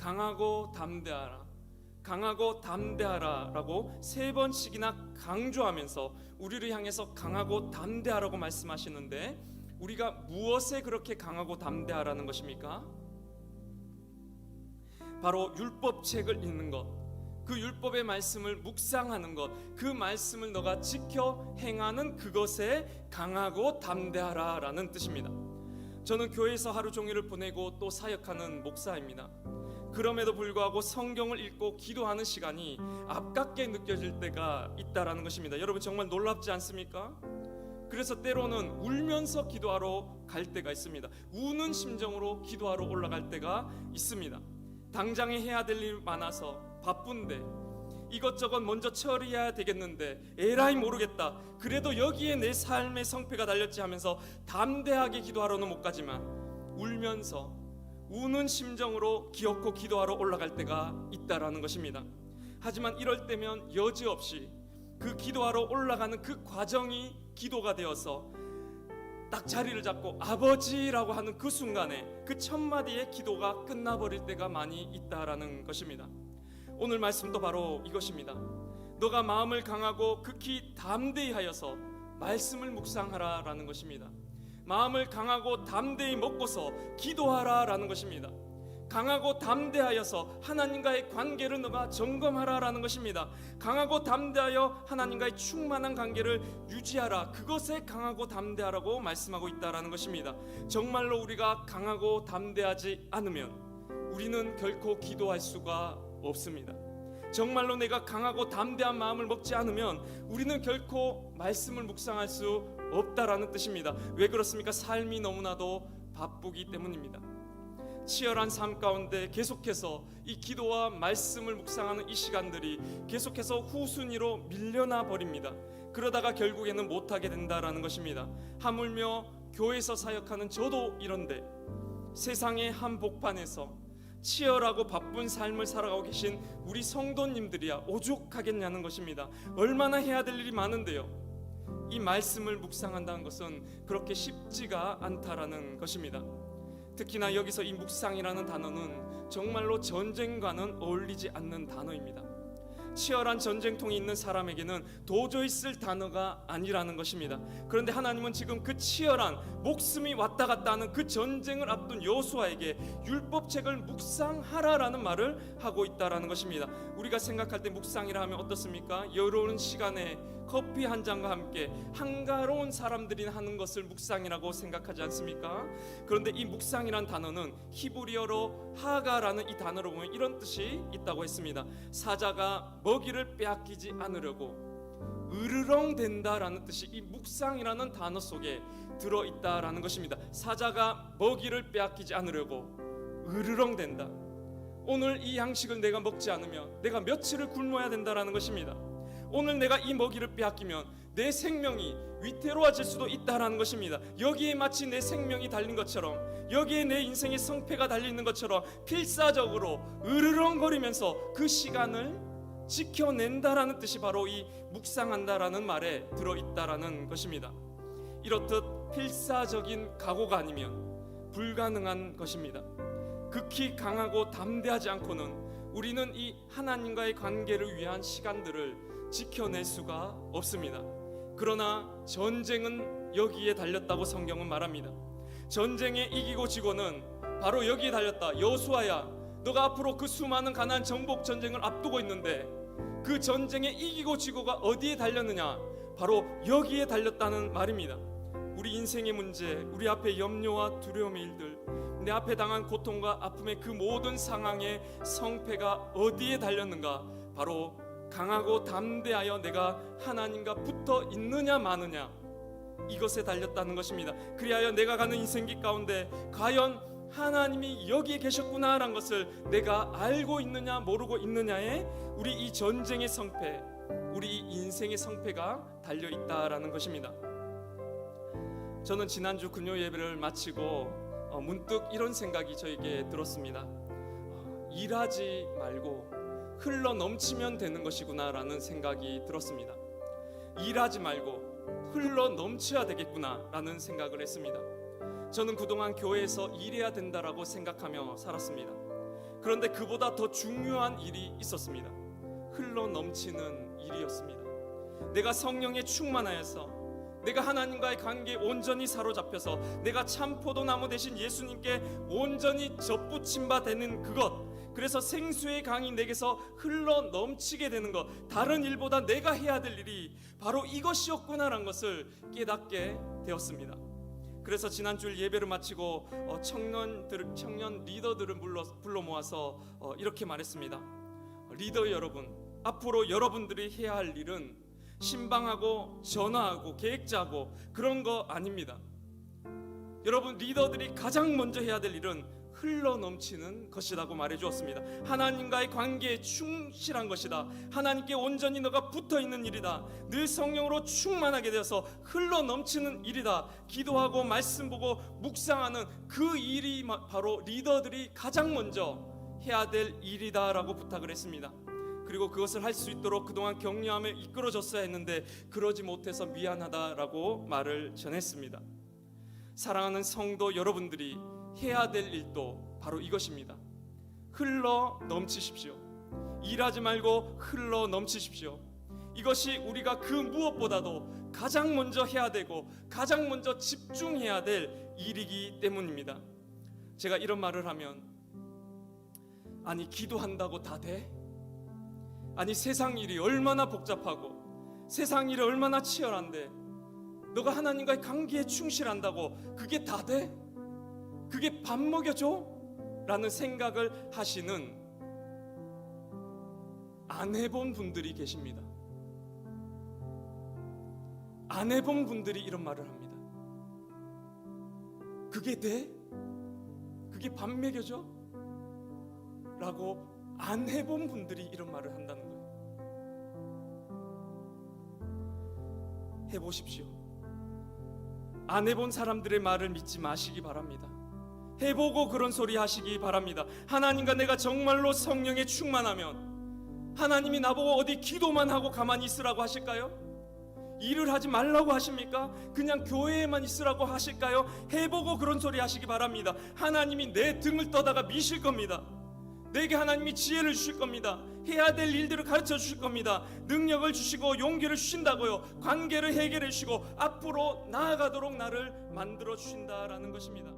강하고 담대하라, 강하고 담대하라 라고 3번씩이나 강조하면서 우리를 향해서 강하고 담대하라고 말씀하시는데, 우리가 무엇에 그렇게 강하고 담대하라는 것입니까? 바로 율법책을 읽는 것, 그 율법의 말씀을 묵상하는 것, 그 말씀을 너가 지켜 행하는 그것에 강하고 담대하라 라는 뜻입니다. 저는 교회에서 하루 종일을 보내고 또 사역하는 목사입니다. 그럼에도 불구하고 성경을 읽고 기도하는 시간이 아깝게 느껴질 때가 있다라는 것입니다. 여러분 정말 놀랍지 않습니까? 그래서 때로는 울면서 기도하러 갈 때가 있습니다. 우는 심정으로 기도하러 올라갈 때가 있습니다. 당장에 해야 될 일 많아서 바쁜데, 이것저것 먼저 처리해야 되겠는데 에라이 모르겠다, 그래도 여기에 내 삶의 성패가 달렸지 하면서 담대하게 기도하러는 못 가지만 울면서 우는 심정으로 기어코 기도하러 올라갈 때가 있다라는 것입니다. 하지만 이럴 때면 여지없이 그 기도하러 올라가는 그 과정이 기도가 되어서 딱 자리를 잡고 아버지라고 하는 그 순간에 그 첫 마디의 기도가 끝나버릴 때가 많이 있다라는 것입니다. 오늘 말씀도 바로 이것입니다. 너가 마음을 강하고 극히 담대히 하여서 말씀을 묵상하라 라는 것입니다. 마음을 강하고 담대히 먹고서 기도하라 라는 것입니다. 강하고 담대하여서 하나님과의 관계를 너가 점검하라 라는 것입니다. 강하고 담대하여 하나님과의 충만한 관계를 유지하라, 그것에 강하고 담대하라고 말씀하고 있다라는 것입니다. 정말로 우리가 강하고 담대하지 않으면 우리는 결코 기도할 수가 없습니다. 정말로 내가 강하고 담대한 마음을 먹지 않으면 우리는 결코 말씀을 묵상할 수 없다라는 뜻입니다. 왜 그렇습니까? 삶이 너무나도 바쁘기 때문입니다. 치열한 삶 가운데 계속해서 이 기도와 말씀을 묵상하는 이 시간들이 계속해서 후순위로 밀려나 버립니다. 그러다가 결국에는 못하게 된다라는 것입니다. 하물며 교회에서 사역하는 저도 이런데, 세상의 한복판에서 치열하고 바쁜 삶을 살아가고 계신 우리 성도님들이야 오죽하겠냐는 것입니다. 얼마나 해야 될 일이 많은데요, 이 말씀을 묵상한다는 것은 그렇게 쉽지가 않다라는 것입니다. 특히나 여기서 이 묵상이라는 단어는 정말로 전쟁과는 어울리지 않는 단어입니다. 치열한 전쟁통이 있는 사람에게는 도저히 쓸 단어가 아니라는 것입니다. 그런데 하나님은 지금 그 치열한 목숨이 왔다 갔다 하는 그 전쟁을 앞둔 여호수아에게 율법책을 묵상하라라는 말을 하고 있다라는 것입니다. 우리가 생각할 때 묵상이라 하면 어떻습니까? 여유로운 시간에 커피 한 잔과 함께 한가로운 사람들이 하는 것을 묵상이라고 생각하지 않습니까? 그런데 이 묵상이란 단어는 히브리어로 하가라는 이 단어로 보면 이런 뜻이 있다고 했습니다. 사자가 먹이를 빼앗기지 않으려고 으르렁댄다라는 뜻이 이 묵상이라는 단어 속에 들어있다라는 것입니다. 사자가 먹이를 빼앗기지 않으려고 으르렁댄다. 오늘 이 양식을 내가 먹지 않으면 내가 며칠을 굶어야 된다라는 것입니다. 오늘 내가 이 먹이를 빼앗기면 내 생명이 위태로워질 수도 있다라는 것입니다. 여기에 마치 내 생명이 달린 것처럼, 여기에 내 인생의 성패가 달려있는 것처럼 필사적으로 으르렁거리면서 그 시간을 지켜낸다라는 뜻이 바로 이 묵상한다라는 말에 들어있다라는 것입니다. 이렇듯 필사적인 각오가 아니면 불가능한 것입니다. 극히 강하고 담대하지 않고는 우리는 이 하나님과의 관계를 위한 시간들을 지켜낼 수가 없습니다. 그러나 전쟁은 여기에 달렸다고 성경은 말합니다. 전쟁에 이기고 지고는 바로 여기에 달렸다. 여호수아야, 너가 앞으로 그 수많은 가나안 정복 전쟁을 앞두고 있는데 그 전쟁에 이기고 지고가 어디에 달렸느냐? 바로 여기에 달렸다는 말입니다. 우리 인생의 문제, 우리 앞에 염려와 두려움의 일들, 내 앞에 당한 고통과 아픔의 그 모든 상황의 성패가 어디에 달렸는가? 바로 강하고 담대하여 내가 하나님과 붙어 있느냐 마느냐, 이것에 달렸다는 것입니다. 그리하여 내가 가는 인생길 가운데 과연 하나님이 여기에 계셨구나라는 것을 내가 알고 있느냐 모르고 있느냐에 우리 이 전쟁의 성패, 우리 인생의 성패가 달려있다라는 것입니다. 저는 지난주 금요 예배를 마치고 문득 이런 생각이 저에게 들었습니다. 일하지 말고 흘러 넘치면 되는 것이구나 라는 생각이 들었습니다. 일하지 말고 흘러 넘쳐야 되겠구나 라는 생각을 했습니다. 저는 그동안 교회에서 일해야 된다라고 생각하며 살았습니다. 그런데 그보다 더 중요한 일이 있었습니다. 흘러 넘치는 일이었습니다. 내가 성령에 충만하여서 내가 하나님과의 관계에 온전히 사로잡혀서 내가 참 포도나무 대신 예수님께 온전히 접붙임 바 되는 그것, 그래서 생수의 강이 내게서 흘러 넘치게 되는 것, 다른 일보다 내가 해야 될 일이 바로 이것이었구나라는 것을 깨닫게 되었습니다. 그래서 지난주 예배를 마치고 청년 리더들을 불러 모아서 이렇게 말했습니다. 리더 여러분, 앞으로 여러분들이 해야 할 일은 신방하고 전화하고 계획 짜고 그런 거 아닙니다. 여러분, 리더들이 가장 먼저 해야 될 일은 흘러 넘치는 것이라고 말해 주었습니다. 하나님과의 관계에 충실한 것이다. 하나님께 온전히 너가 붙어 있는 일이다. 늘 성령으로 충만하게 되어서 흘러 넘치는 일이다. 기도하고 말씀 보고 묵상하는 그 일이 바로 리더들이 가장 먼저 해야 될 일이다라고 부탁을 했습니다. 그리고 그것을 할 수 있도록 그동안 격려함에 이끌어줬어야 했는데 그러지 못해서 미안하다라고 말을 전했습니다. 사랑하는 성도 여러분들이 해야 될 일도 바로 이것입니다. 흘러 넘치십시오. 일하지 말고 흘러 넘치십시오. 이것이 우리가 그 무엇보다도 가장 먼저 해야 되고 가장 먼저 집중해야 될 일이기 때문입니다. 제가 이런 말을 하면, 아니 기도한다고 다 돼? 아니 세상 일이 얼마나 복잡하고 세상 일이 얼마나 치열한데 너가 하나님과의 관계에 충실한다고 그게 다 돼? 그게 밥 먹여줘? 라는 생각을 하시는 안 해본 분들이 계십니다. 안 해본 분들이 이런 말을 합니다. 그게 돼? 그게 밥 먹여줘? 라고 안 해본 분들이 이런 말을 한다는 거예요. 해보십시오. 안 해본 사람들의 말을 믿지 마시기 바랍니다. 해보고 그런 소리 하시기 바랍니다. 하나님과 내가 정말로 성령에 충만하면 하나님이 나보고 어디 기도만 하고 가만히 있으라고 하실까요? 일을 하지 말라고 하십니까? 그냥 교회에만 있으라고 하실까요? 해보고 그런 소리 하시기 바랍니다. 하나님이 내 등을 떠다가 미실 겁니다. 내게 하나님이 지혜를 주실 겁니다. 해야 될 일들을 가르쳐 주실 겁니다. 능력을 주시고 용기를 주신다고요. 관계를 해결해 주시고 앞으로 나아가도록 나를 만들어 주신다라는 것입니다.